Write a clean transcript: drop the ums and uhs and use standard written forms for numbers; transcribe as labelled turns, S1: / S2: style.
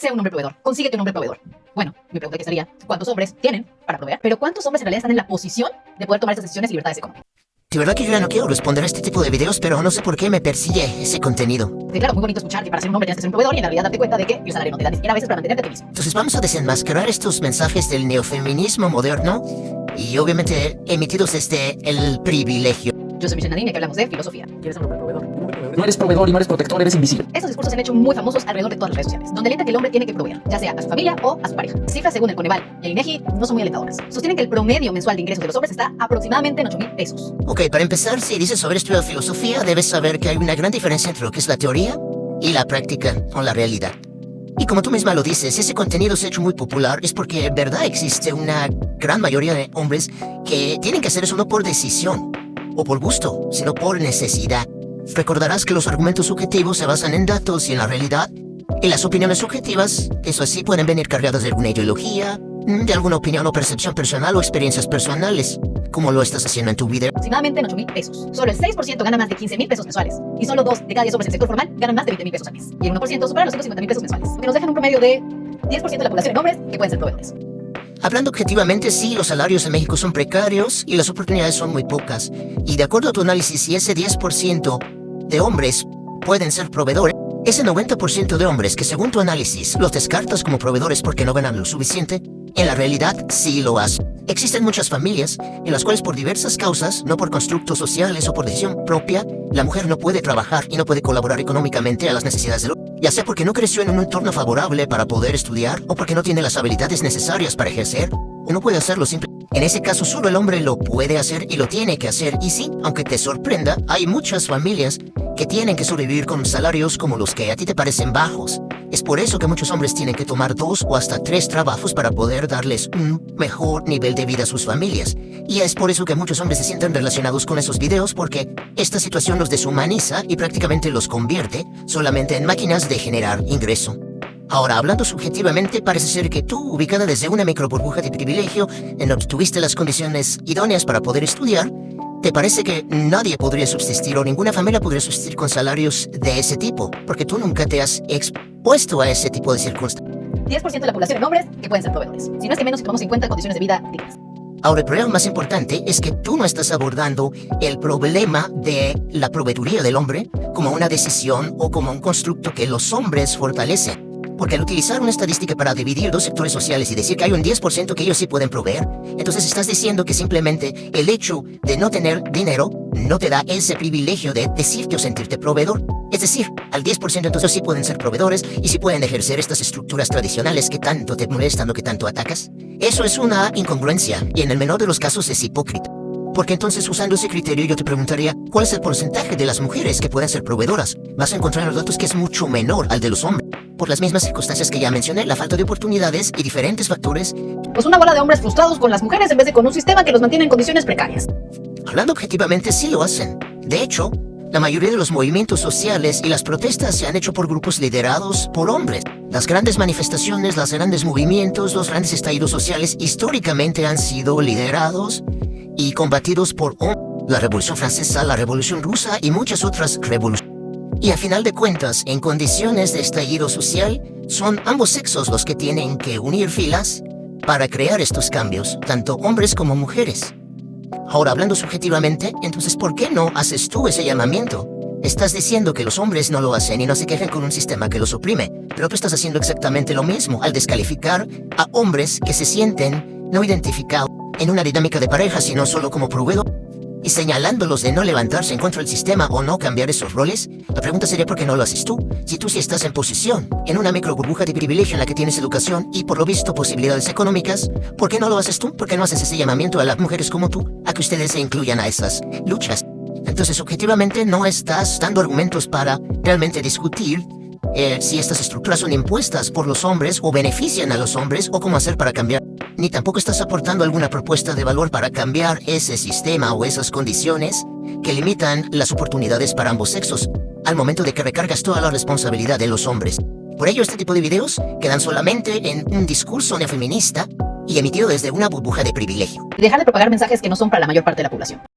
S1: Sé un hombre proveedor, consíguete un hombre proveedor. Bueno, mi pregunta aquí sería, ¿cuántos hombres tienen para proveer? Pero ¿cuántos hombres en realidad están en la posición de poder tomar esas decisiones y libertades económicas?
S2: De verdad que yo ya no quiero responder a este tipo de videos, pero no sé por qué me persigue ese contenido.
S1: Sí, claro, muy bonito escuchar que para ser un hombre tienes que ser un proveedor y en realidad darte cuenta de que el salario no te da ni siquiera a veces para mantenerte a ti mismo.
S2: Entonces vamos a desenmascarar estos mensajes del neofeminismo moderno y obviamente emitidos desde el privilegio.
S1: Yo soy Michelle Nadine y aquí hablamos de filosofía.
S3: ¿Quieres ser un hombre proveedor? No eres proveedor y no eres protector, eres invisible.
S1: Estos discursos se han hecho muy famosos alrededor de todas las redes sociales, donde alienta que el hombre tiene que proveer, ya sea a su familia o a su pareja. Cifras según el Coneval y el INEGI no son muy alentadoras. Sostienen que el promedio mensual de ingresos de los hombres está aproximadamente en 8,000 pesos.
S2: Ok, para empezar, si dices sobre esto de filosofía, debes saber que hay una gran diferencia entre lo que es la teoría y la práctica o la realidad. Y como tú misma lo dices, ese contenido se ha hecho muy popular es porque en verdad existe una gran mayoría de hombres que tienen que hacer eso no por decisión o por gusto, sino por necesidad. Recordarás que los argumentos subjetivos se basan en datos y en la realidad, y las opiniones subjetivas, eso sí, pueden venir cargadas de alguna ideología, de alguna opinión o percepción personal o experiencias personales, como lo estás haciendo en tu video.
S1: Aproximadamente en 8,000 pesos. Solo el 6% gana más de 15,000 pesos mensuales. Y solo 2 de cada 10 hombres en el sector formal ganan más de 20,000 pesos al mes. Y el 1% supera los 150,000 pesos mensuales. Que nos dejan un promedio de 10% de la población en hombres que pueden ser proveedores.
S2: Hablando objetivamente, sí, los salarios en México son precarios y las oportunidades son muy pocas. Y de acuerdo a tu análisis, si ese 10% de hombres pueden ser proveedores, ese 90% de hombres que según tu análisis los descartas como proveedores porque no ganan lo suficiente, en la realidad sí lo hacen. Existen muchas familias en las cuales por diversas causas, no por constructos sociales o por decisión propia, la mujer no puede trabajar y no puede colaborar económicamente a las necesidades del hombre, ya sea porque no creció en un entorno favorable para poder estudiar o porque no tiene las habilidades necesarias para ejercer o no puede hacerlo simplemente. En ese caso solo el hombre lo puede hacer y lo tiene que hacer. Y sí, aunque te sorprenda, hay muchas familias que tienen que sobrevivir con salarios como los que a ti te parecen bajos. Es por eso que muchos hombres tienen que tomar 2 o hasta 3 trabajos para poder darles un mejor nivel de vida a sus familias. Y es por eso que muchos hombres se sienten relacionados con esos videos, porque esta situación los deshumaniza y prácticamente los convierte solamente en máquinas de generar ingreso. Ahora, hablando subjetivamente, parece ser que tú, ubicada desde una microburbuja de privilegio, en donde tuviste las condiciones idóneas para poder estudiar, ¿te parece que nadie podría subsistir o ninguna familia podría subsistir con salarios de ese tipo? Porque tú nunca te has expuesto a ese tipo de circunstancias.
S1: 10% de la población en hombres que pueden ser proveedores. Si no es que menos, que tomamos en cuenta condiciones de vida dignas.
S2: Ahora, el problema más importante es que tú no estás abordando el problema de la proveeduría del hombre como una decisión o como un constructo que los hombres fortalecen. Porque al utilizar una estadística para dividir 2 sectores sociales y decir que hay un 10% que ellos sí pueden proveer, entonces estás diciendo que simplemente el hecho de no tener dinero no te da ese privilegio de decirte o sentirte proveedor. Es decir, al 10% entonces sí pueden ser proveedores y sí pueden ejercer estas estructuras tradicionales que tanto te molestan o que tanto atacas. Eso es una incongruencia y en el menor de los casos es hipócrita. Porque entonces, usando ese criterio, yo te preguntaría, ¿cuál es el porcentaje de las mujeres que pueden ser proveedoras? Vas a encontrar en los datos que es mucho menor al de los hombres. Por las mismas circunstancias que ya mencioné, la falta de oportunidades y diferentes factores.
S1: Pues una bola de hombres frustrados con las mujeres en vez de con un sistema que los mantiene en condiciones precarias.
S2: Hablando objetivamente, sí lo hacen. De hecho, la mayoría de los movimientos sociales y las protestas se han hecho por grupos liderados por hombres. Las grandes manifestaciones, los grandes movimientos, los grandes estallidos sociales históricamente han sido liderados y combatidos por hombres. La Revolución Francesa, la Revolución Rusa y muchas otras revoluciones. Y a final de cuentas, en condiciones de estallido social, son ambos sexos los que tienen que unir filas para crear estos cambios, tanto hombres como mujeres. Ahora, hablando subjetivamente, entonces, ¿por qué no haces tú ese llamamiento? Estás diciendo que los hombres no lo hacen y no se quejan con un sistema que los oprime, pero tú estás haciendo exactamente lo mismo al descalificar a hombres que se sienten no identificados en una dinámica de pareja, sino solo como proveedor, y señalándolos de no levantarse en contra del sistema o no cambiar esos roles. La pregunta sería ¿por qué no lo haces tú? Si tú sí estás en posición, en una microburbuja de privilegio en la que tienes educación y por lo visto posibilidades económicas, ¿por qué no lo haces tú? ¿Por qué no haces ese llamamiento a las mujeres como tú a que ustedes se incluyan a esas luchas? Entonces, objetivamente, no estás dando argumentos para realmente discutir si estas estructuras son impuestas por los hombres o benefician a los hombres o cómo hacer para cambiar. Ni tampoco estás aportando alguna propuesta de valor para cambiar ese sistema o esas condiciones que limitan las oportunidades para ambos sexos, al momento de que recargas toda la responsabilidad de los hombres. Por ello, este tipo de videos quedan solamente en un discurso neofeminista y emitido desde una burbuja de privilegio.
S1: Y dejar de propagar mensajes que no son para la mayor parte de la población.